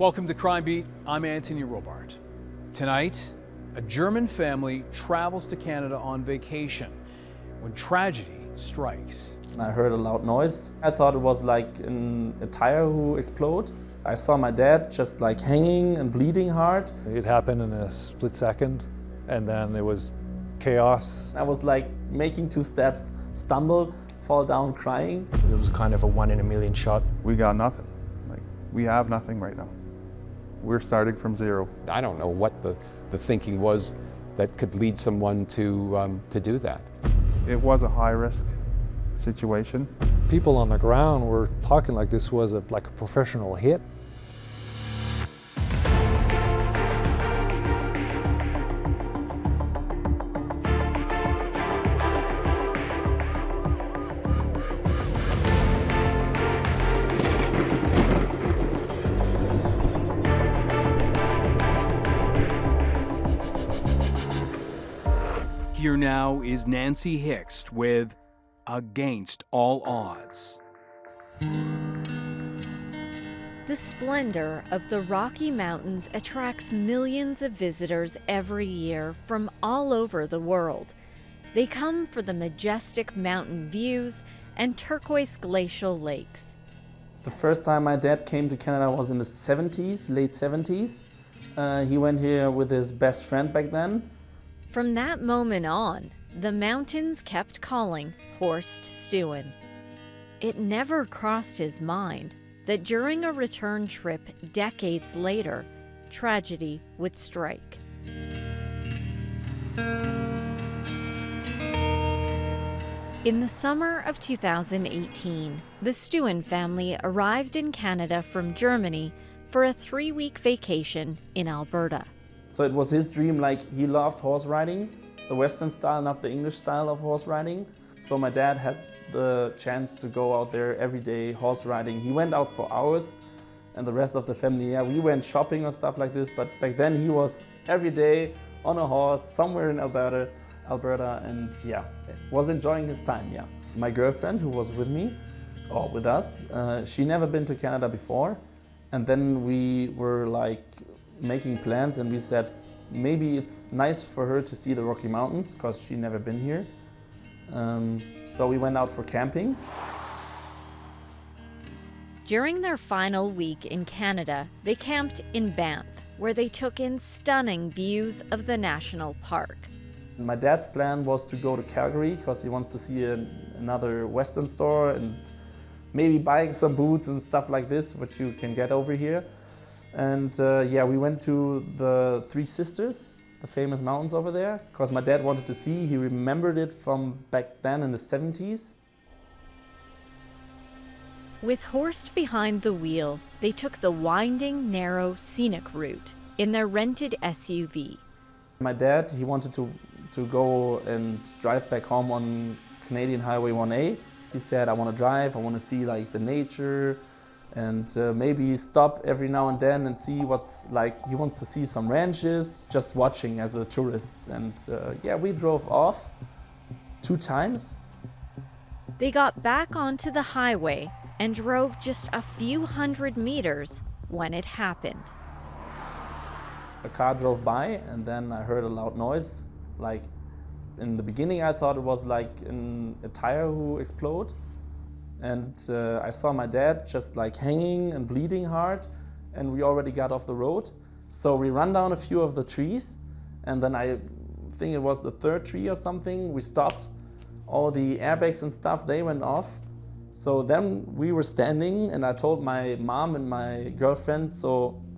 Welcome to Crime Beat. I'm Anthony Robart. Tonight, a German family travels to Canada on vacation when tragedy strikes. I heard a loud noise. I thought it was like a tire who exploded. I saw my dad just like hanging and bleeding hard. It happened in a split second, and then it was chaos. I was like making 2 steps, stumble, fall down crying. It was kind of a 1 in a million shot. We got nothing. We have nothing right now. We're starting from zero. I don't know what the thinking was that could lead someone to do that. It was a high-risk situation. People on the ground were talking like this was like a professional hit. Here now is Nancy Hixt with Against All Odds. The splendor of the Rocky Mountains attracts millions of visitors every year from all over the world. They come for the majestic mountain views and turquoise glacial lakes. The first time my dad came to Canada was in the 70s, late 70s. He went here with his best friend back then. From that moment on, the mountains kept calling Horst Stuen. It never crossed his mind that during a return trip decades later, tragedy would strike. In the summer of 2018, the Stuen family arrived in Canada from Germany for a 3-week vacation in Alberta. So it was his dream, like he loved horse riding, the Western style, not the English style of horse riding. So my dad had the chance to go out there every day horse riding. He went out for hours, and the rest of the family, we went shopping or stuff like this. But back then he was every day on a horse somewhere in Alberta, and was enjoying his time, My girlfriend, who was with me, or with us, she never been to Canada before. And then we were like making plans, and we said maybe it's nice for her to see the Rocky Mountains because she never been here. So we went out for camping. During their final week in Canada, they camped in Banff, where they took in stunning views of the national park. My dad's plan was to go to Calgary because he wants to see another Western store and maybe buying some boots and stuff like this, which you can get over here. And we went to the Three Sisters, the famous mountains over there, because my dad wanted to see. He remembered it from back then in the 70s. With Horst behind the wheel, they took the winding, narrow, scenic route in their rented SUV. My dad, he wanted to go and drive back home on Canadian Highway 1A. He said, I want to drive, I want to see like the nature, and maybe stop every now and then and see what's like. He wants to see some ranches, just watching as a tourist. And we drove off 2 times. They got back onto the highway and drove just a few hundred meters when it happened. A car drove by, and then I heard a loud noise. Like in the beginning I thought it was like a tire who exploded. And I saw my dad just like hanging and bleeding hard, and we already got off the road. So we ran down a few of the trees, and then I think it was the 3rd tree or something. We stopped, all the airbags and stuff, they went off. So then we were standing, and I told my mom and my girlfriend,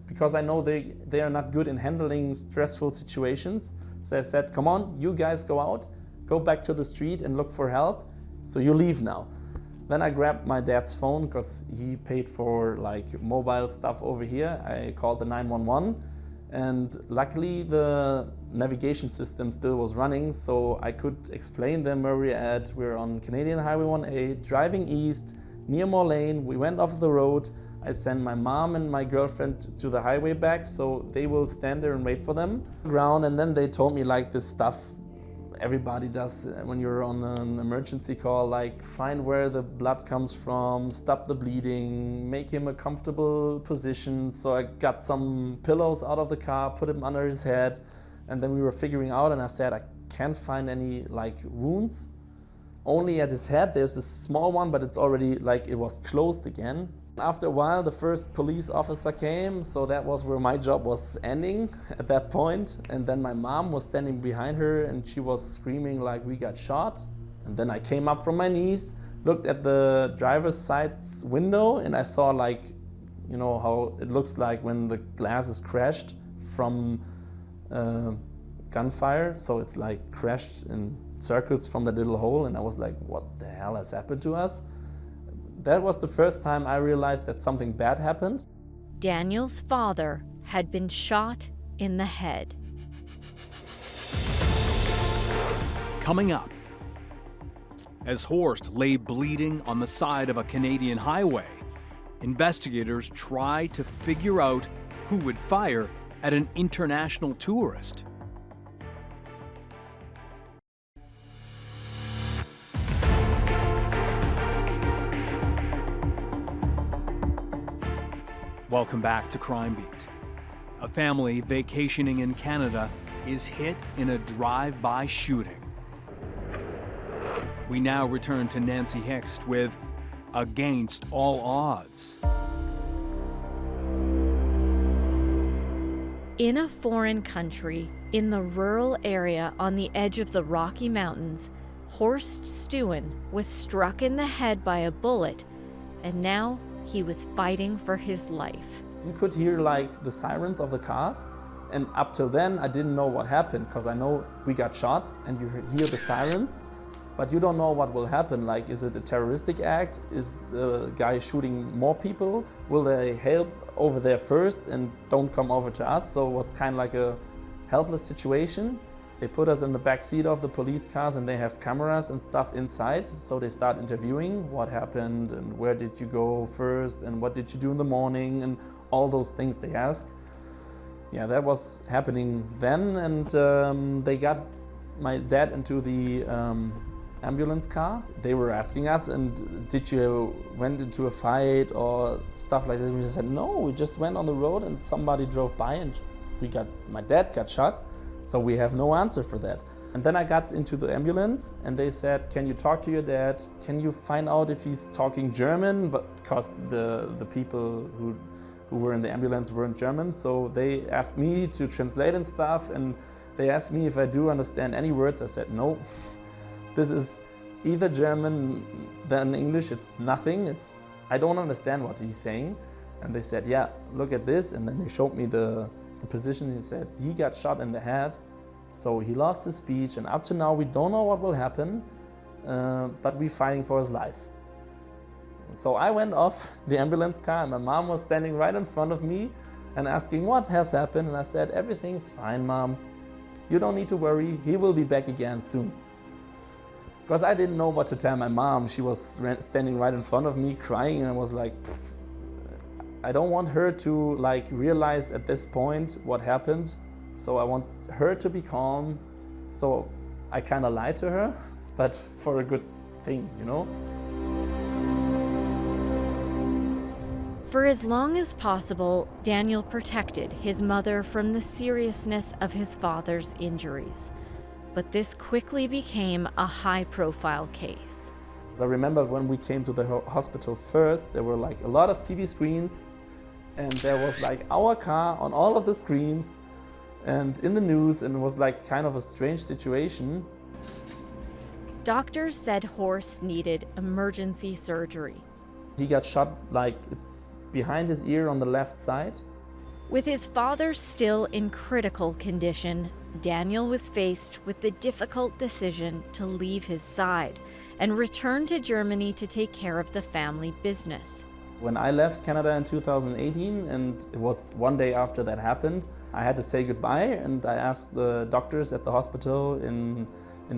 because I know they are not good in handling stressful situations. So I said, come on, you guys go out, go back to the street and look for help. So you leave now. Then I grabbed my dad's phone because he paid for like mobile stuff over here. I called the 911, and luckily the navigation system still was running, so I could explain them where we're at. We're on Canadian Highway 1A, driving east, near Moore Lane. We went off the road. I sent my mom and my girlfriend to the highway back, so they will stand there and wait for them. Ground, and then they told me like this stuff everybody does when you're on an emergency call, like find where the blood comes from, stop the bleeding, make him a comfortable position. So I got some pillows out of the car, put him under his head, and then we were figuring out, and I said, I can't find any like wounds. Only at his head, there's a small one, but it's already like it was closed again. After a while, the first police officer came, so that was where my job was ending at that point. And then my mom was standing behind her and she was screaming like, we got shot. And then I came up from my knees, looked at the driver's side's window, and I saw like, you know, how it looks like when the glass is crashed from gunfire. So it's like crashed in circles from that little hole. And I was like, what the hell has happened to us? That was the first time I realized that something bad happened. Daniel's father had been shot in the head. Coming up, as Horst lay bleeding on the side of a Canadian highway, investigators try to figure out who would fire at an international tourist. Welcome back to Crime Beat. A family vacationing in Canada is hit in a drive-by shooting. We now return to Nancy Hixt with Against All Odds. In a foreign country, in the rural area on the edge of the Rocky Mountains, Horst Stuen was struck in the head by a bullet, and now he was fighting for his life. You could hear like the sirens of the cars, and up till then I didn't know what happened, because I know we got shot and you hear the sirens, but you don't know what will happen. Like, is it a terroristic act? Is the guy shooting more people? Will they help over there first and don't come over to us? So it was kind of like a helpless situation. They put us in the back seat of the police cars and they have cameras and stuff inside. So they start interviewing what happened and where did you go first and what did you do in the morning and all those things they ask. Yeah, that was happening then, and they got my dad into the ambulance car. They were asking us, and did you went into a fight or stuff like this? We said, no, we just went on the road and somebody drove by and my dad got shot. So we have no answer for that. And then I got into the ambulance and they said, can you talk to your dad? Can you find out if he's talking German? But because the people who were in the ambulance weren't German. So they asked me to translate and stuff. And they asked me if I do understand any words. I said, no, this is either German than English. It's nothing. I don't understand what he's saying. And they said, yeah, look at this. And then they showed me the position. He said he got shot in the head, so he lost his speech, and up to now we don't know what will happen, but we're fighting for his life. So I went off the ambulance car and my mom was standing right in front of me and asking what has happened, and I said, everything's fine, Mom, you don't need to worry, he will be back again soon. Because I didn't know what to tell my mom. She was standing right in front of me crying, and I was like, pfft. I don't want her to like realize at this point what happened, so I want her to be calm. So I kind of lied to her, but for a good thing, you know? For as long as possible, Daniel protected his mother from the seriousness of his father's injuries. But this quickly became a high-profile case. I remember when we came to the hospital first, there were like a lot of TV screens, and there was like our car on all of the screens and in the news, and it was like kind of a strange situation. Doctors said Horst needed emergency surgery. He got shot like it's behind his ear on the left side. With his father still in critical condition, Daniel was faced with the difficult decision to leave his side and return to Germany to take care of the family business. When I left Canada in 2018, and it was one day after that happened, I had to say goodbye, and I asked the doctors at the hospital in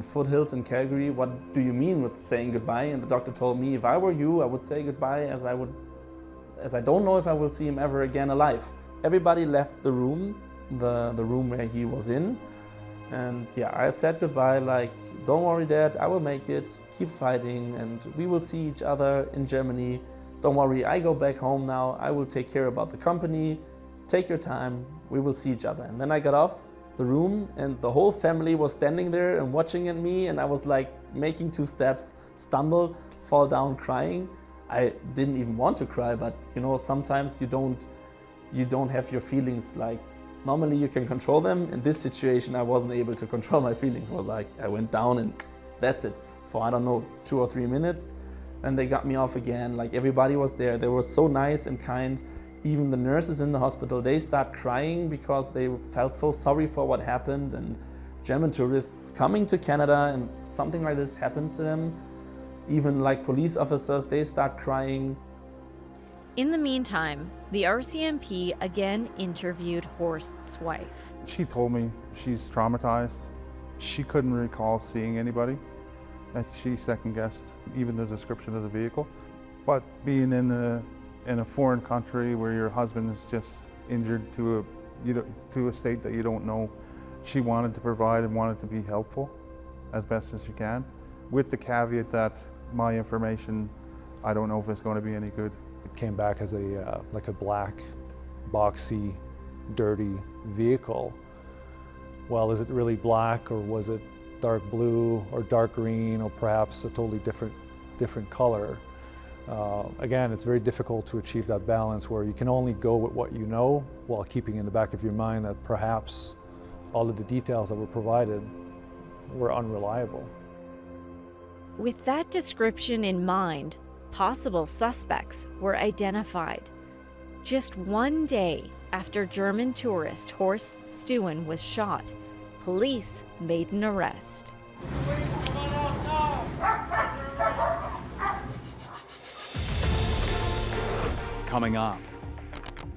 Foothills in Calgary, what do you mean with saying goodbye? And the doctor told me, if I were you, I would say goodbye as I don't know if I will see him ever again alive. Everybody left the room, the room where he was in, And yeah, I said goodbye, like, don't worry, Dad, I will make it, keep fighting, and we will see each other in Germany. Don't worry, I go back home now, I will take care about the company, take your time, we will see each other. And then I got off the room and the whole family was standing there and watching at me, and I was like making 2 steps, stumble, fall down crying. I didn't even want to cry, but you know, sometimes you don't have your feelings. Like, normally you can control them. In this situation, I wasn't able to control my feelings. It was like, I went down and that's it. For, I don't know, 2 or 3 minutes. And they got me off again. Like, everybody was there. They were so nice and kind. Even the nurses in the hospital, they start crying because they felt so sorry for what happened. And German tourists coming to Canada and something like this happened to them. Even like police officers, they start crying. In the meantime, the RCMP again interviewed Horst's wife. She told me she's traumatized. She couldn't recall seeing anybody, and she second-guessed even the description of the vehicle. But being in a foreign country where your husband is just injured to a state that you don't know, she wanted to provide and wanted to be helpful as best as she can, with the caveat that my information, I don't know if it's going to be any good. It came back as like a black, boxy, dirty vehicle. Well, is it really black, or was it dark blue or dark green, or perhaps a totally different color? Again, it's very difficult to achieve that balance where you can only go with what you know while keeping in the back of your mind that perhaps all of the details that were provided were unreliable. With that description in mind, possible suspects were identified. Just one day after German tourist Horst Stuen was shot, police made an arrest. Coming up,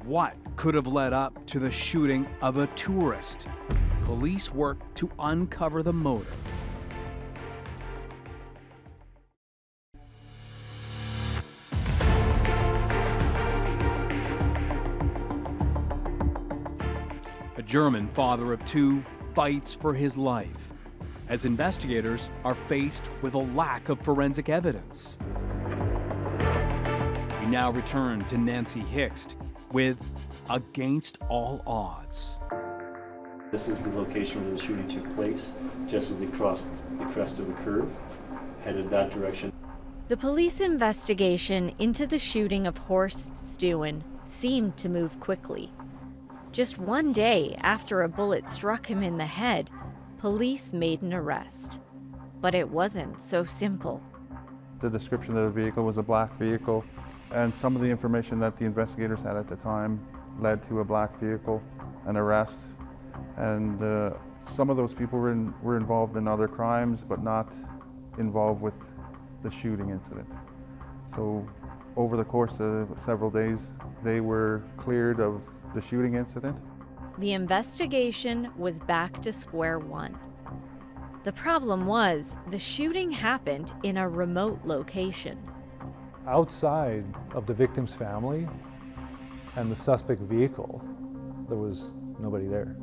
what could have led up to the shooting of a tourist? Police work to uncover the motive. A German father of 2 fights for his life as investigators are faced with a lack of forensic evidence. We now return to Nancy Hixt with Against All Odds. This is the location where the shooting took place, just as they crossed the crest of the curve, headed that direction. The police investigation into the shooting of Horst Stuen seemed to move quickly. Just one day after a bullet struck him in the head, police made an arrest. But it wasn't so simple. The description of the vehicle was a black vehicle, and some of the information that the investigators had at the time led to a black vehicle, an arrest. And some of those people were involved in other crimes, but not involved with the shooting incident. So over the course of several days, they were cleared of the shooting incident. The investigation was back to square one. The problem was the shooting happened in a remote location. Outside of the victim's family and the suspect vehicle, there was nobody there.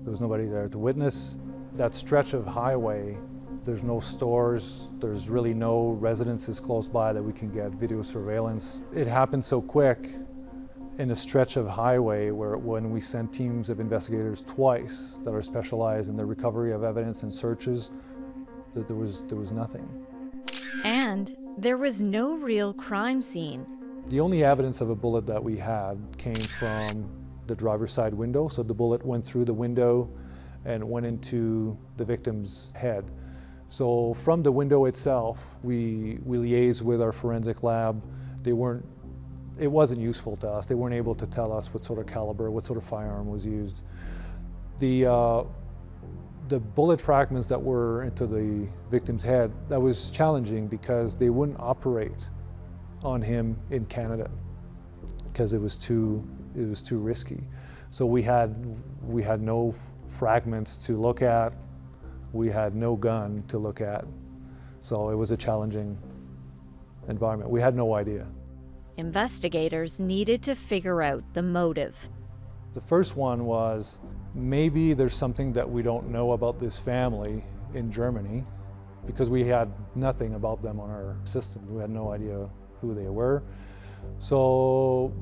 There was nobody there to witness that stretch of highway. There's no stores, there's really no residences close by that we can get video surveillance. It happened so quick in a stretch of highway where when we sent teams of investigators twice that are specialized in the recovery of evidence and searches, that there was nothing. And there was no real crime scene. The only evidence of a bullet that we had came from the driver's side window. So the bullet went through the window and went into the victim's head. So from the window itself, we liaised with our forensic lab. It wasn't useful to us. They weren't able to tell us what sort of caliber, what sort of firearm was used. The bullet fragments that were into the victim's head, that was challenging because they wouldn't operate on him in Canada because it was too risky. So we had no fragments to look at. We had no gun to look at. So it was a challenging environment. We had no idea. Investigators needed to figure out the motive. The first one was, maybe there's something that we don't know about this family in Germany, because we had nothing about them on our system. We had no idea who they were. So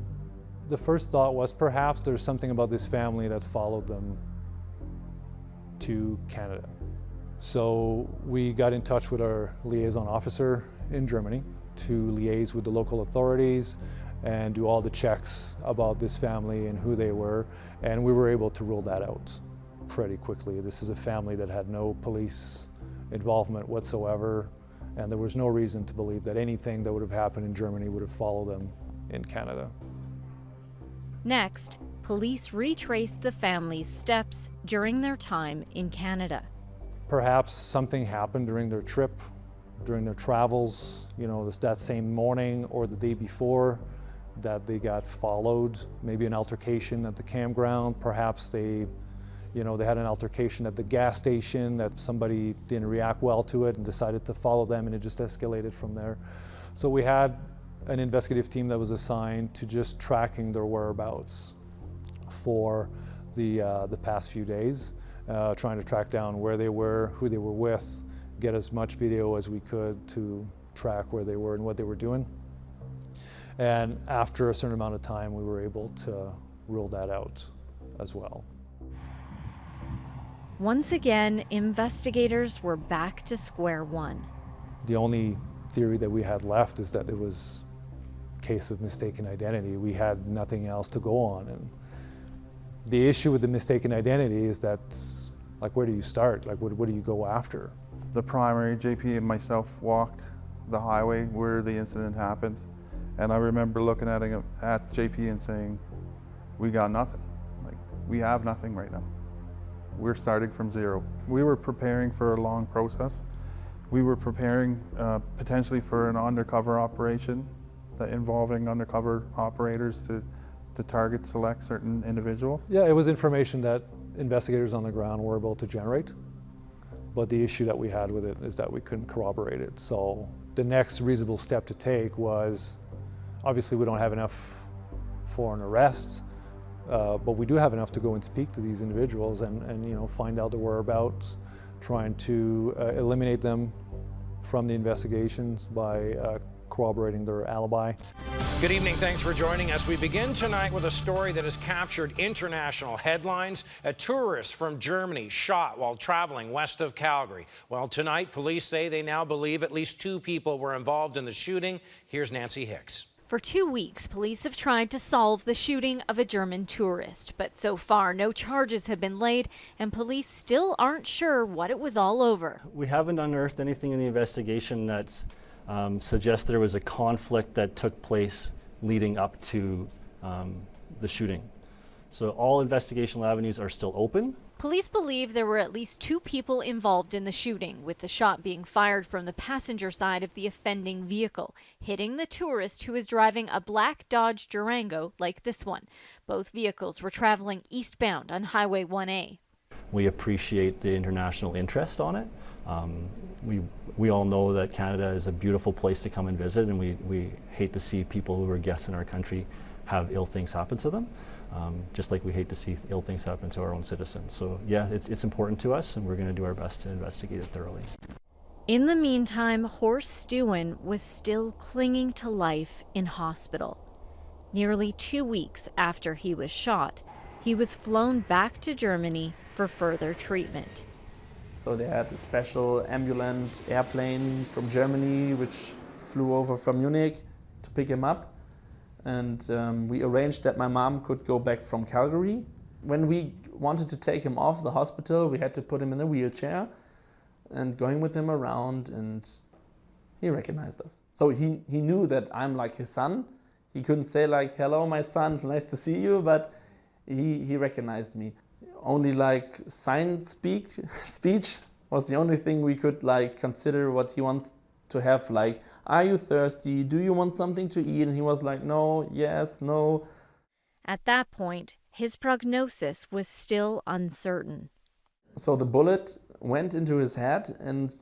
the first thought was perhaps there's something about this family that followed them to Canada. So we got in touch with our liaison officer in Germany to liaise with the local authorities and do all the checks about this family and who they were, and we were able to rule that out pretty quickly. This is a family that had no police involvement whatsoever, and there was no reason to believe that anything that would have happened in Germany would have followed them in Canada. Next, police retraced the family's steps during their time in Canada. Perhaps something happened during their trip, during their travels, you know, that same morning or the day before, that they got followed, maybe an altercation at the campground. Perhaps they had an altercation at the gas station, that somebody didn't react well to it and decided to follow them, and it just escalated from there. So we had an investigative team that was assigned to just tracking their whereabouts for the past few days, trying to track down where they were, who they were with, get as much video as we could to track where they were and what they were doing. And after a certain amount of time, we were able to rule that out as well. Once again, investigators were back to square one. The only theory that we had left is that it was a case of mistaken identity. We had nothing else to go on. And the issue with the mistaken identity is that, like, where do you start? Like, what do you go after? The primary, JP and myself walked the highway where the incident happened. And I remember looking at JP and saying, we got nothing. Like, we have nothing right now. We're starting from zero. We were preparing for a long process. We were preparing potentially for an undercover operation involving undercover operators to target select certain individuals. Yeah, it was information that investigators on the ground were able to generate. But the issue that we had with it is that we couldn't corroborate it. So the next reasonable step to take was, obviously we don't have enough for an arrest, but we do have enough to go and speak to these individuals and find out their whereabouts, trying to eliminate them from the investigations by corroborating their alibi. Good evening, thanks for joining us. We begin tonight with a story that has captured international headlines. A tourist from Germany shot while traveling west of Calgary. Well, tonight, police say they now believe at least 2 people were involved in the shooting. Here's Nancy Hicks. For 2 weeks, police have tried to solve the shooting of a German tourist, but so far no charges have been laid, and police still aren't sure what it was all over. We haven't unearthed anything in the investigation that suggests there was a conflict that took place leading up to the shooting. So all investigational avenues are still open. Police believe there were at least 2 people involved in the shooting, with the shot being fired from the passenger side of the offending vehicle, hitting the tourist who was driving a black Dodge Durango like this one. Both vehicles were traveling eastbound on Highway 1A. We appreciate the international interest on it. We all know that Canada is a beautiful place to come and visit, and we hate to see people who are guests in our country have ill things happen to them. Just like we hate to see ill things happen to our own citizens. So yeah, it's important to us, and we're going to do our best to investigate it thoroughly. In the meantime, Horst Stuen was still clinging to life in hospital. Nearly 2 weeks after he was shot, he was flown back to Germany for further treatment. So they had a special ambulance airplane from Germany which flew over from Munich to pick him up. And we arranged that my mom could go back from Calgary. When we wanted to take him off the hospital, we had to put him in a wheelchair and going with him around, and he recognized us. So he knew that I'm like his son. He couldn't say like, hello, my son, nice to see you, but he recognized me. Only like sign speech was the only thing we could like consider what he wants to have, like, are you thirsty? Do you want something to eat? And he was like, no, yes, no. At that point, his prognosis was still uncertain. So the bullet went into his head and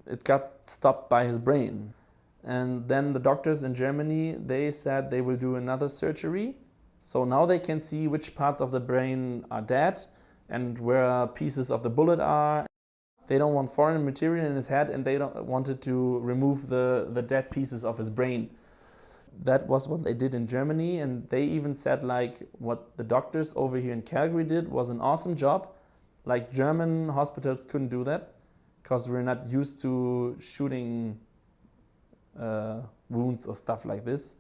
it got stopped by his brain. And then the doctors in Germany, they said they will do another surgery So now they can see which parts of the brain are dead and where pieces of the bullet are. They don't want foreign material in his head, and they don't wanted to remove the dead pieces of his brain. That was what they did in Germany, and they even said like what the doctors over here in Calgary did was an awesome job. Like German hospitals couldn't do that because we're not used to shooting wounds or stuff like this.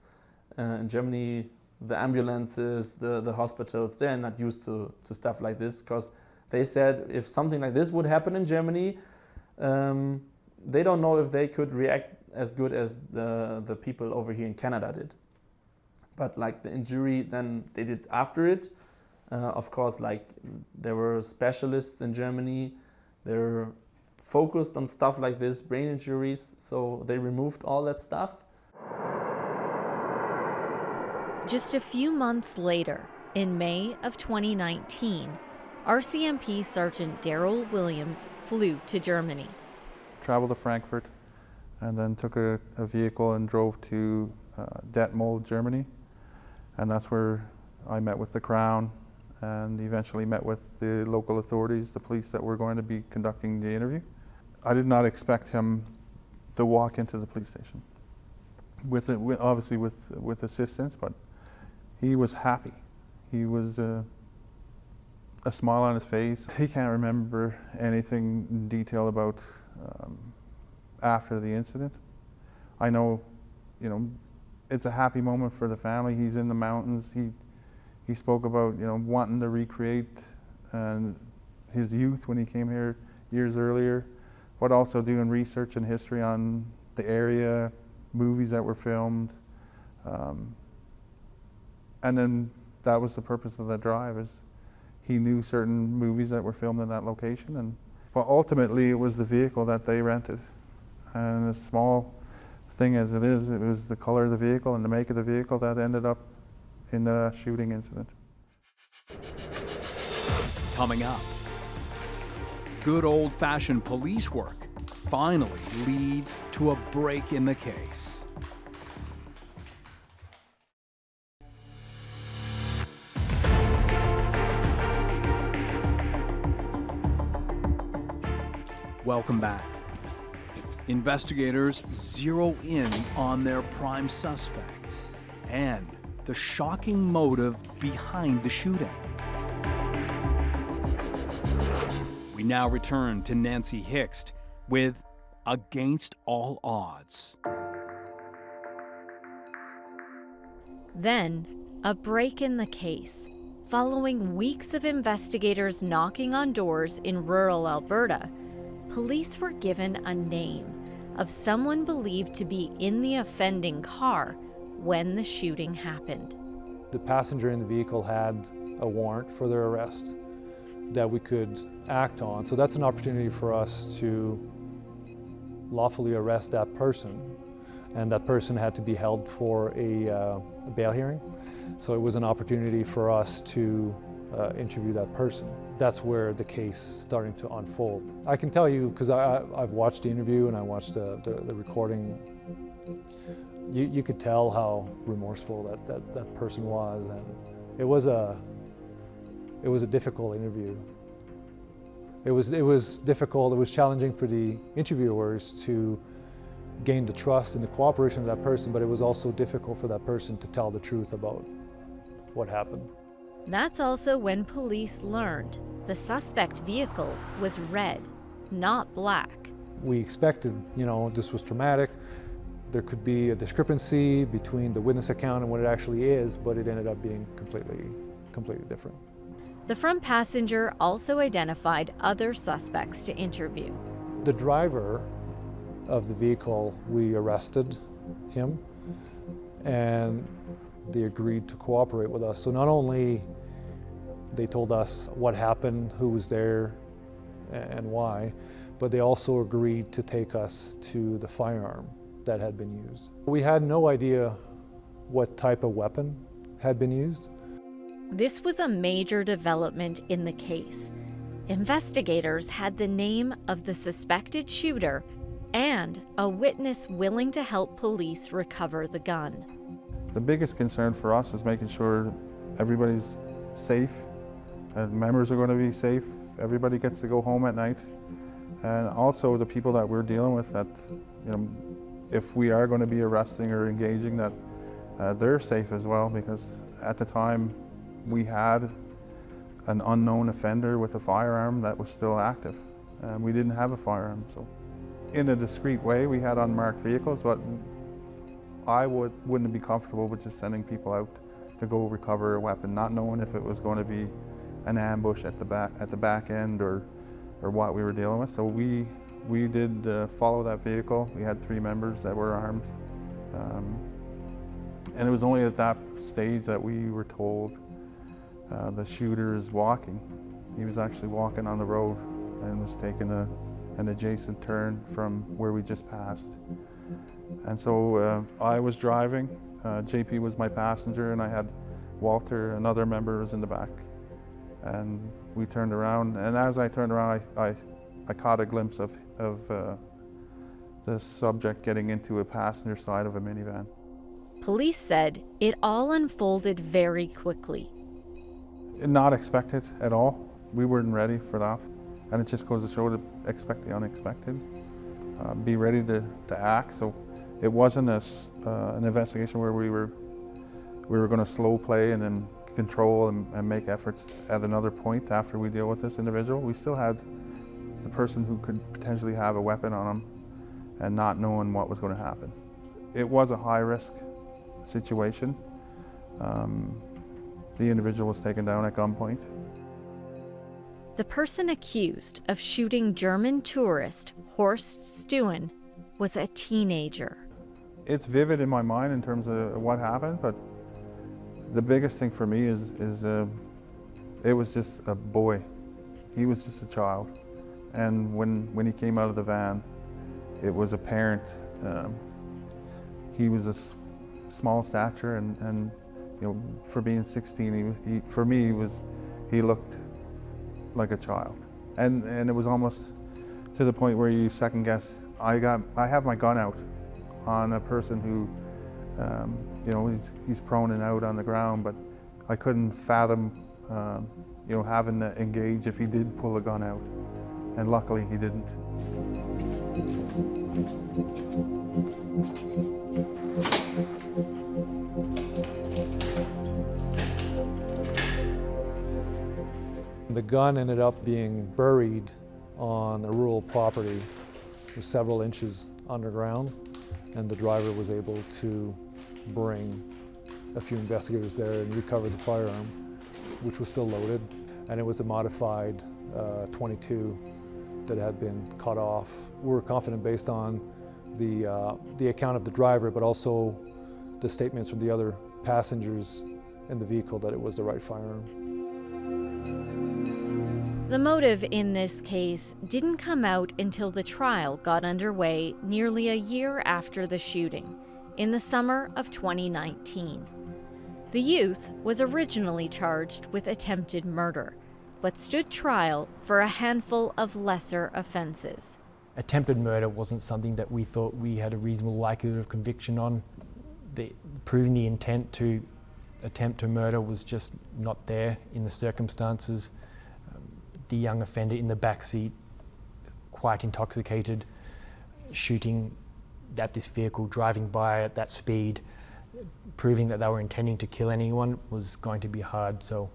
In Germany, the ambulances, the hospitals, they're not used to stuff like this because they said if something like this would happen in Germany, they don't know if they could react as good as the people over here in Canada did. But like the injury, then they did after it. Of course, like there were specialists in Germany. They're focused on stuff like this, brain injuries, so they removed all that stuff. Just a few months later, in May of 2019, RCMP Sergeant Daryl Williams flew to Germany. Traveled to Frankfurt and then took a vehicle and drove to Detmold, Germany. And that's where I met with the Crown and eventually met with the local authorities, the police that were going to be conducting the interview. I did not expect him to walk into the police station, obviously with assistance, but he was happy. He was a smile on his face. He can't remember anything in detail about after the incident. I know, it's a happy moment for the family. He's in the mountains. He spoke about, wanting to recreate his youth when he came here years earlier, but also doing research and history on the area, movies that were filmed. And then that was the purpose of the drive, is he knew certain movies that were filmed in that location. But ultimately it was the vehicle that they rented. And as small thing as it was the color of the vehicle and the make of the vehicle that ended up in the shooting incident. Coming up, good old-fashioned police work finally leads to a break in the case. Welcome back. Investigators zero in on their prime suspect and the shocking motive behind the shooting. We now return to Nancy Hixt with Against All Odds. Then, a break in the case. Following weeks of investigators knocking on doors in rural Alberta, police were given a name of someone believed to be in the offending car when the shooting happened. The passenger in the vehicle had a warrant for their arrest that we could act on. So that's an opportunity for us to lawfully arrest that person. And that person had to be held for a bail hearing. So it was an opportunity for us to interview that person. That's where the case starting to unfold. I can tell you, because I've watched the interview and I watched the recording, you could tell how remorseful that person was, and it was a difficult interview. It was difficult, it was challenging for the interviewers to gain the trust and the cooperation of that person, but it was also difficult for that person to tell the truth about what happened. That's also when police learned the suspect vehicle was red, not black. We expected, this was traumatic. There could be a discrepancy between the witness account and what it actually is, but it ended up being completely different. The front passenger also identified other suspects to interview. The driver of the vehicle, we arrested him, and they agreed to cooperate with us. So not only they told us what happened, who was there, and why, but they also agreed to take us to the firearm that had been used. We had no idea what type of weapon had been used. This was a major development in the case. Investigators had the name of the suspected shooter and a witness willing to help police recover the gun. The biggest concern for us is making sure everybody's safe, members are going to be safe, everybody gets to go home at night, and also the people that we're dealing with, that, you know, if we are going to be arresting or engaging, that they're safe as well, because at the time we had an unknown offender with a firearm that was still active. We didn't have a firearm, so in a discreet way we had unmarked vehicles, but I wouldn't be comfortable with just sending people out to go recover a weapon, not knowing if it was going to be an ambush at the back end or what we were dealing with. So we did follow that vehicle. We had 3 members that were armed, and it was only at that stage that we were told the shooter is walking. He was actually walking on the road and was taking an adjacent turn from where we just passed. And so I was driving, JP was my passenger, and I had Walter, another member, was in the back. And we turned around, and as I turned around, I caught a glimpse of the subject getting into a passenger side of a minivan. Police said it all unfolded very quickly. Not expected at all. We weren't ready for that. And it just goes to show to expect the unexpected. Be ready to act. So it wasn't an investigation where we were going to slow play and then control and make efforts at another point after we deal with this individual. We still had the person who could potentially have a weapon on him and not knowing what was going to happen. It was a high-risk situation. The individual was taken down at gunpoint. The person accused of shooting German tourist Horst Stuen was a teenager. It's vivid in my mind in terms of what happened, but the biggest thing for me is it was just a boy. He was just a child. And when he came out of the van, it was apparent he was a small stature, and you know, for being 16, for me he looked like a child, and it was almost to the point where you second guess. I have my gun out on a person who, you know, he's prone and out on the ground, but I couldn't fathom, you know, having to engage if he did pull a gun out, and luckily he didn't. The gun ended up being buried on a rural property with several inches underground, and the driver was able to bring a few investigators there and recover the firearm, which was still loaded, and it was a modified .22 that had been cut off. We were confident, based on the account of the driver, but also the statements from the other passengers in the vehicle, that it was the right firearm. The motive in this case didn't come out until the trial got underway nearly a year after the shooting, in the summer of 2019. The youth was originally charged with attempted murder, but stood trial for a handful of lesser offenses. Attempted murder wasn't something that we thought we had a reasonable likelihood of conviction on. Proving the intent to attempt to murder was just not there in the circumstances. The young offender in the back seat, quite intoxicated, shooting at this vehicle, driving by at that speed, proving that they were intending to kill anyone was going to be hard. So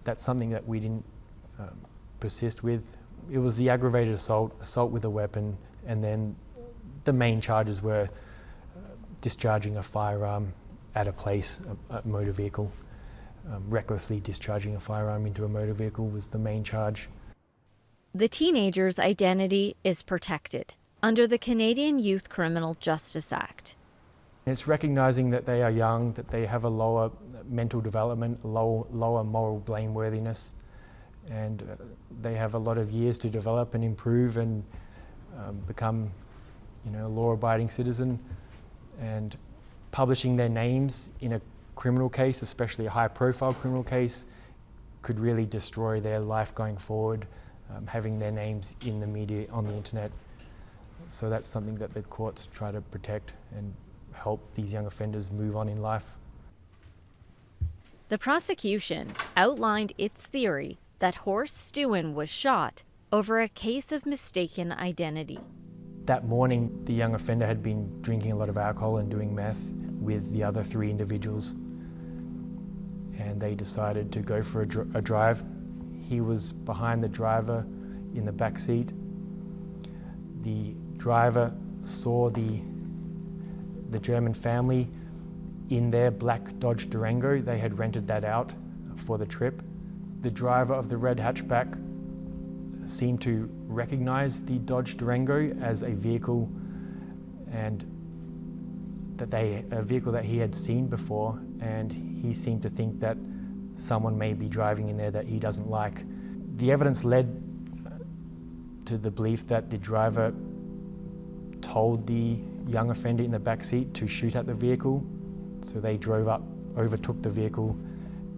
that's something that we didn't persist with. It was the aggravated assault with a weapon, and then the main charges were discharging a firearm at a place, a motor vehicle. Recklessly discharging a firearm into a motor vehicle was the main charge. The teenager's identity is protected under the Canadian Youth Criminal Justice Act. It's recognising that they are young, that they have a lower mental development, lower moral blameworthiness, and they have a lot of years to develop and improve and become, you know, a law-abiding citizen. And publishing their names in a criminal case, especially a high-profile criminal case, could really destroy their life going forward, having their names in the media, on the internet. So that's something that the courts try to protect and help these young offenders move on in life. The prosecution outlined its theory that Horst Stewin was shot over a case of mistaken identity. That morning, the young offender had been drinking a lot of alcohol and doing meth with the other 3 individuals, and they decided to go for a drive. He was behind the driver in the back seat. The driver saw the German family in their black Dodge Durango. They had rented that out for the trip. The driver of the red hatchback seemed to recognize the Dodge Durango as a vehicle, and a vehicle that he had seen before, and he seemed to think that someone may be driving in there that he doesn't like. The evidence led to the belief that the driver told the young offender in the back seat to shoot at the vehicle. So they drove up, overtook the vehicle,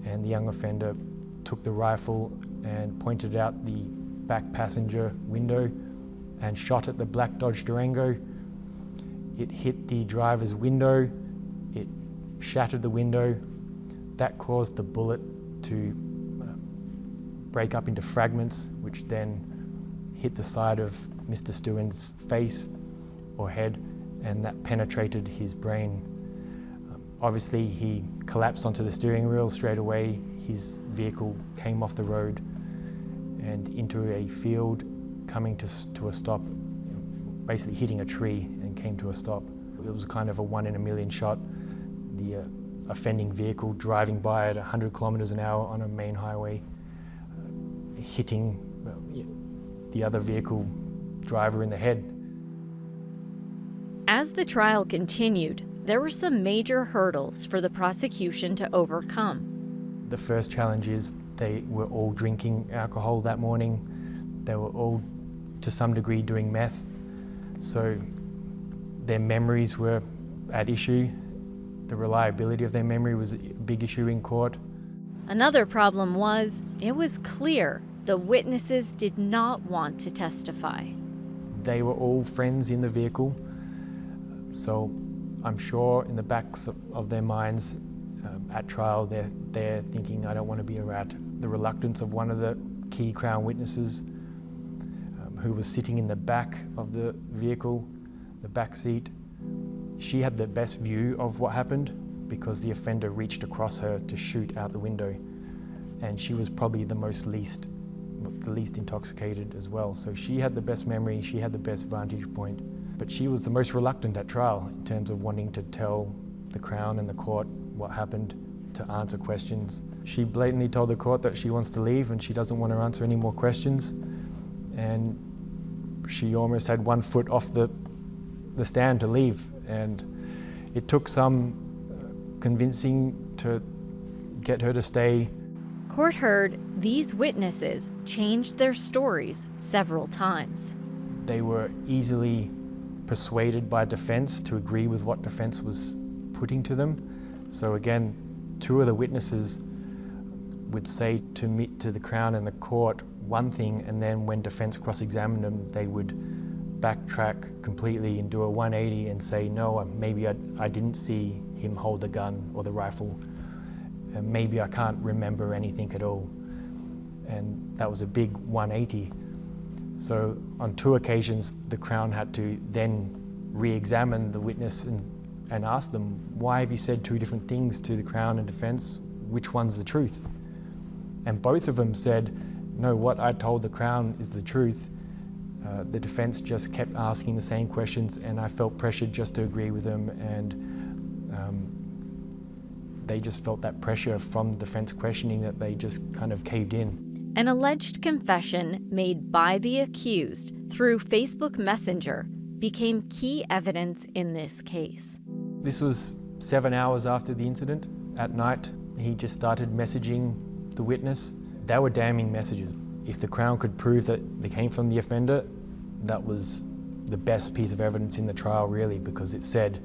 and the young offender took the rifle and pointed out the back passenger window and shot at the black Dodge Durango. It hit the driver's window, it shattered the window. That caused the bullet to break up into fragments, which then hit the side of Mr. Stewin's face or head, and that penetrated his brain. Obviously, he collapsed onto the steering wheel straight away. His vehicle came off the road and into a field, coming to a stop, basically hitting a tree and came to a stop. It was kind of a 1 in a million shot. The offending vehicle driving by at 100 kilometers an hour on a main highway, hitting the other vehicle driver in the head. As the trial continued, there were some major hurdles for the prosecution to overcome. The first challenge is they were all drinking alcohol that morning. They were all, to some degree, doing meth. So their memories were at issue. The reliability of their memory was a big issue in court. Another problem was, it was clear the witnesses did not want to testify. They were all friends in the vehicle, so I'm sure in the backs of their minds at trial they're thinking, I don't want to be a rat. The reluctance of one of the key Crown witnesses who was sitting in the back of the vehicle, the back seat, she had the best view of what happened because the offender reached across her to shoot out the window, and she was probably the least intoxicated as well. So she had the best memory, she had the best vantage point, but she was the most reluctant at trial in terms of wanting to tell the Crown and the court what happened, to answer questions. She blatantly told the court that she wants to leave and she doesn't want to answer any more questions, and she almost had 1 foot off the stand to leave, and it took some convincing to get her to stay. Court heard these witnesses changed their stories several times. They were easily persuaded by defense to agree with what defense was putting to them. So again, 2 of the witnesses would say to the Crown and the court one thing, and then when defense cross-examined them, they would backtrack completely and do a 180 and say, no, maybe I didn't see him hold the gun or the rifle. And maybe I can't remember anything at all. And that was a big 180. So on 2 occasions, the Crown had to then re-examine the witness and ask them, why have you said 2 different things to the Crown and defense? Which one's the truth? And both of them said, no, what I told the Crown is the truth. The defense just kept asking the same questions, and I felt pressured just to agree with them, and they just felt that pressure from defense questioning that they just kind of caved in. An alleged confession made by the accused through Facebook Messenger became key evidence in this case. This was 7 hours after the incident. At night, he just started messaging the witness. They were damning messages. If the Crown could prove that they came from the offender, that was the best piece of evidence in the trial, really, because it said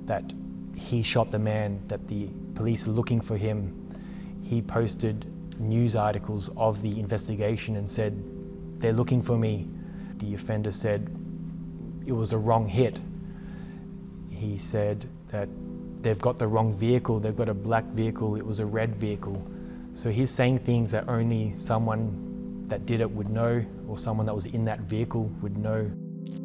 that he shot the man, that the police are looking for him. He posted news articles of the investigation and said, they're looking for me. The offender said it was a wrong hit. He said that they've got the wrong vehicle, they've got a black vehicle, it was a red vehicle. So he's saying things that only someone that did it would know, or someone that was in that vehicle would know.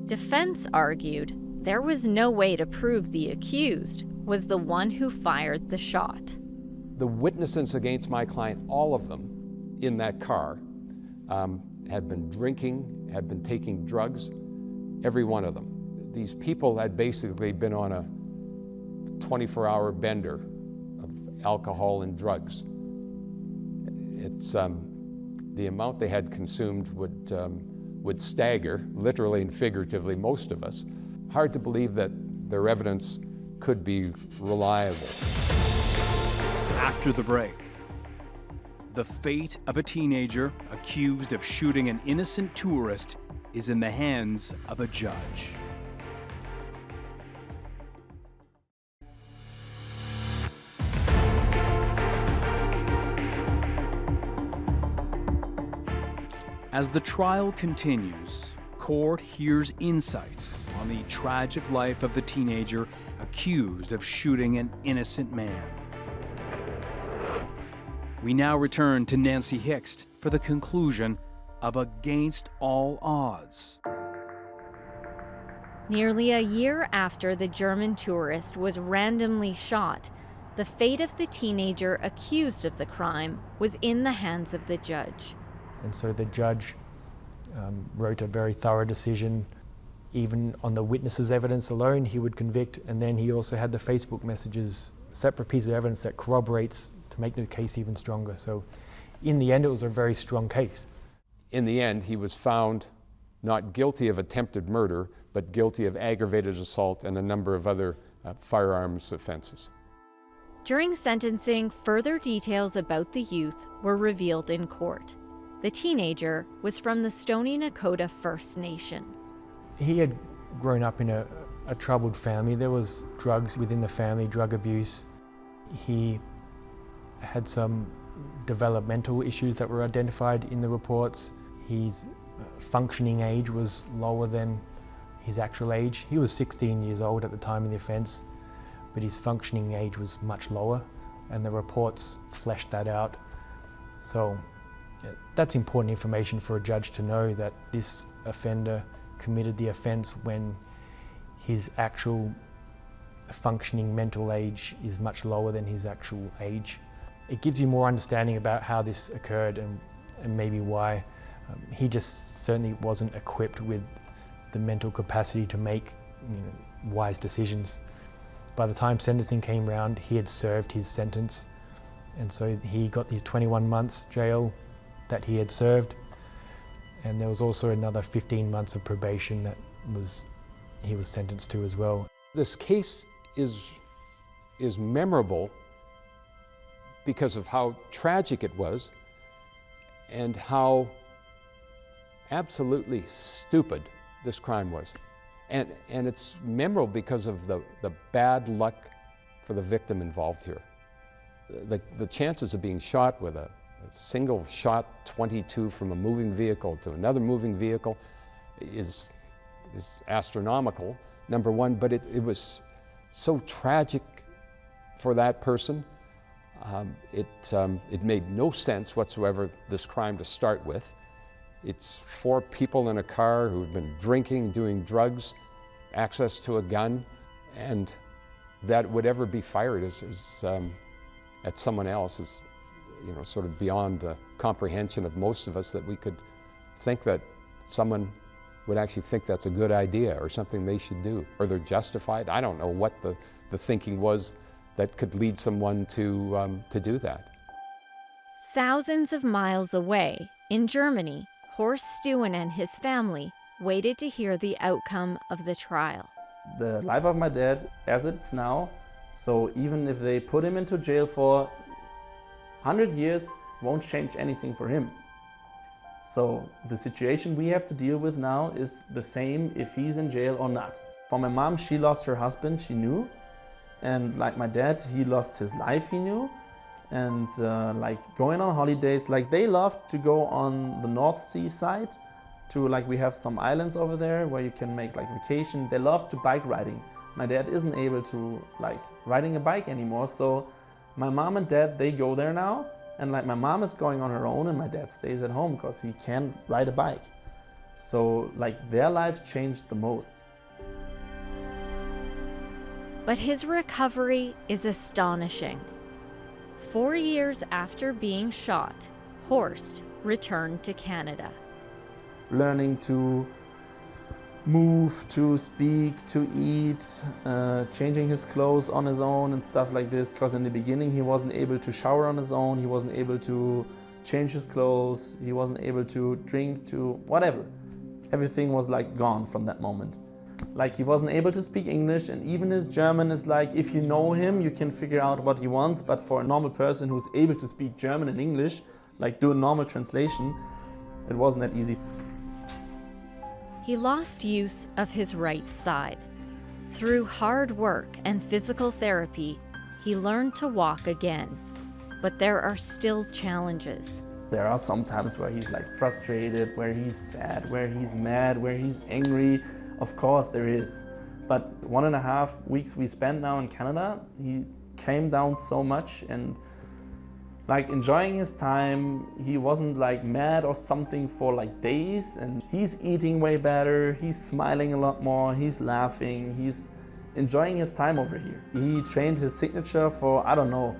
Defense argued there was no way to prove the accused was the one who fired the shot. The witnesses against my client, all of them in that car, had been drinking, had been taking drugs, every one of them. These people had basically been on a 24-hour bender of alcohol and drugs. It's, the amount they had consumed would stagger, literally and figuratively, most of us. Hard to believe that their evidence could be reliable. After the break, the fate of a teenager accused of shooting an innocent tourist is in the hands of a judge. As the trial continues, court hears insights on the tragic life of the teenager accused of shooting an innocent man. We now return to Nancy Hixt for the conclusion of Against All Odds. Nearly a year after the German tourist was randomly shot, the fate of the teenager accused of the crime was in the hands of the judge. And so the judge wrote a very thorough decision. Even on the witnesses' evidence alone, he would convict, and then he also had the Facebook messages, separate piece of evidence that corroborates to make the case even stronger. So in the end, it was a very strong case. In the end, he was found not guilty of attempted murder, but guilty of aggravated assault and a number of other firearms offenses. During sentencing, further details about the youth were revealed in court. The teenager was from the Stoney Nakoda First Nation. He had grown up in a troubled family. There was drugs within the family, drug abuse. He had some developmental issues that were identified in the reports. His functioning age was lower than his actual age. He was 16 years old at the time of the offence, but his functioning age was much lower, and the reports fleshed that out. So that's important information for a judge to know, that this offender committed the offence when his actual functioning mental age is much lower than his actual age. It gives you more understanding about how this occurred and maybe why. He just certainly wasn't equipped with the mental capacity to make wise decisions. By the time sentencing came round, he had served his sentence, and so he got these 21 months jail that he had served, and there was also another 15 months of probation that he was sentenced to as well. This case is memorable because of how tragic it was and how absolutely stupid this crime was. And it's memorable because of the bad luck for the victim involved here. The chances of being shot with a single shot 22 from a moving vehicle to another moving vehicle is astronomical, number one, but it was so tragic for that person. It made no sense whatsoever, this crime to start with. It's 4 people in a car who've been drinking, doing drugs, access to a gun, and that would ever be fired at someone else is, sort of beyond the comprehension of most of us, that we could think that someone would actually think that's a good idea or something they should do, or they're justified. I don't know what the thinking was that could lead someone to do that. Thousands of miles away, in Germany, Horst Stuen and his family waited to hear the outcome of the trial. The life of my dad, as it's now, so even if they put him into jail for 100 years, won't change anything for him. So the situation we have to deal with now is the same if he's in jail or not. For my mom, she lost her husband, she knew. And like my dad, he lost his life, he knew. And like going on holidays, like they loved to go on the North Sea side to, like, we have some islands over there where you can make like vacation. They love to bike riding. My dad isn't able to like riding a bike anymore, so my mom and dad, they go there now, and like my mom is going on her own and my dad stays at home because he can't ride a bike. So like their life changed the most. But his recovery is astonishing. 4 years after being shot, Horst returned to Canada. Learning to move, to speak, to eat, changing his clothes on his own and stuff like this, because in the beginning he wasn't able to shower on his own, he wasn't able to change his clothes, he wasn't able to drink, to whatever. Everything was like gone from that moment. Like he wasn't able to speak English, and even his German is like, if you know him, you can figure out what he wants, but for a normal person who's able to speak German and English, like do a normal translation, it wasn't that easy. He lost use of his right side. Through hard work and physical therapy, he learned to walk again. But there are still challenges. There are some times where he's like frustrated, where he's sad, where he's mad, where he's angry. Of course there is. But 1.5 weeks we spent now in Canada, he came down so much and like enjoying his time. He wasn't like mad or something for like days, and he's eating way better, he's smiling a lot more, he's laughing, he's enjoying his time over here. He trained his signature for, I don't know,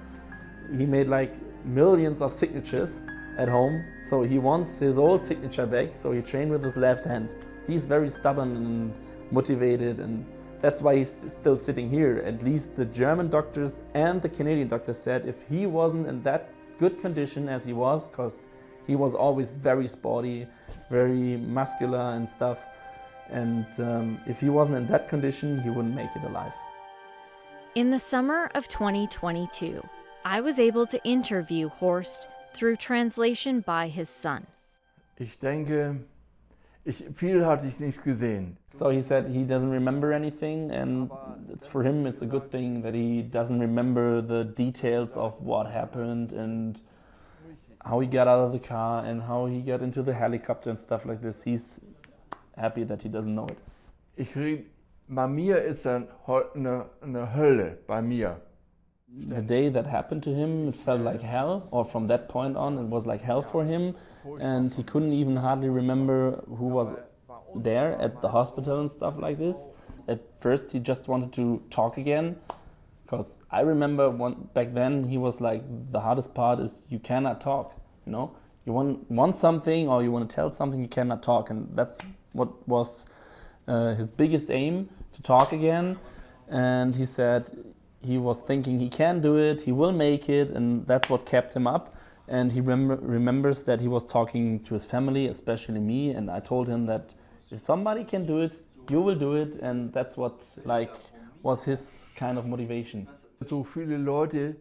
he made like millions of signatures at home, so he wants his old signature back, so he trained with his left hand. He's very stubborn and motivated, and that's why he's still sitting here. At least the German doctors and the Canadian doctors said if he wasn't in that good condition as he was, because he was always very sporty, very muscular and stuff, and if he wasn't in that condition, he wouldn't make it alive. In the summer of 2022, I was able to interview Horst through translation by his son. Ich denke, viel hatte ich nicht gesehen. So he said he doesn't remember anything, and for him it's a good thing that he doesn't remember the details of what happened and how he got out of the car and how he got into the helicopter and stuff like this. He's happy that he doesn't know it. Bei mir ist eine Hölle, bei mir. The day that happened to him, it felt like hell, or from that point on it was like hell for him, and he couldn't even hardly remember who was there at the hospital and stuff like this. At first he just wanted to talk again, because I remember back then he was like, the hardest part is you cannot talk, you know? You want something or you want to tell something, you cannot talk, and that's what was his biggest aim, to talk again. And he said he was thinking he can do it, he will make it, and that's what kept him up. And he remembers that he was talking to his family, especially me, and I told him that if somebody can do it, you will do it, and that's what like was his kind of motivation. So viele Leute.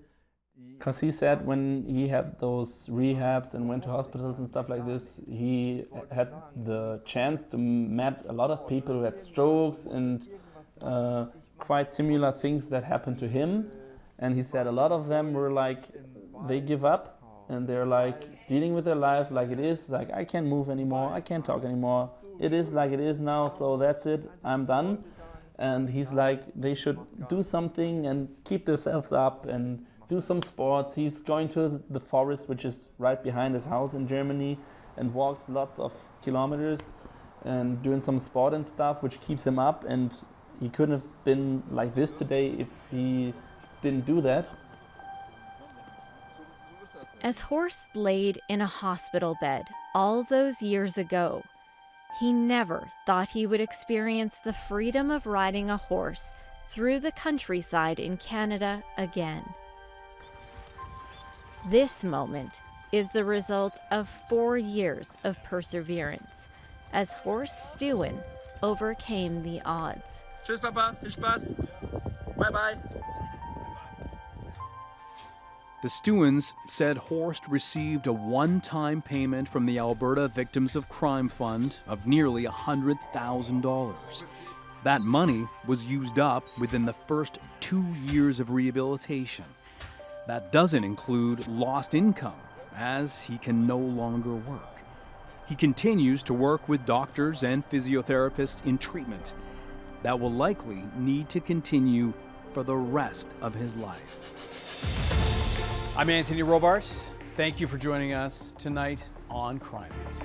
Because he said when he had those rehabs and went to hospitals and stuff like this, he had the chance to meet a lot of people who had strokes and quite similar things that happened to him. And he said a lot of them were like, they give up and they're like dealing with their life like it is, like I can't move anymore, I can't talk anymore, it is like it is now, so that's it, I'm done. And he's like, they should do something and keep themselves up and do some sports. He's going to the forest, which is right behind his house in Germany, and walks lots of kilometers and doing some sport and stuff, which keeps him up. And he couldn't have been like this today if he didn't do that. As Horst laid in a hospital bed all those years ago, he never thought he would experience the freedom of riding a horse through the countryside in Canada again. This moment is the result of 4 years of perseverance as Horst Stewin overcame the odds. Tschüss, Papa. Viel Spaß. Bye-bye. The Stewins said Horst received a one-time payment from the Alberta Victims of Crime Fund of nearly $100,000. That money was used up within the first 2 years of rehabilitation. That doesn't include lost income, as he can no longer work. He continues to work with doctors and physiotherapists in treatment. that will likely need to continue for the rest of his life. I'm Anthony Robart. Thank you for joining us tonight on Crime Beat.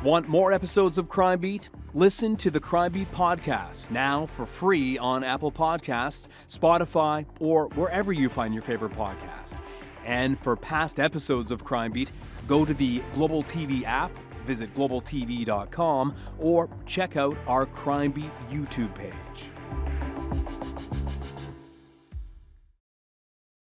Want more episodes of Crime Beat? Listen to the Crime Beat podcast now for free on Apple Podcasts, Spotify, or wherever you find your favorite podcast. And for past episodes of Crime Beat, go to the Global TV app, visit globaltv.com, or check out our Crime Beat YouTube page.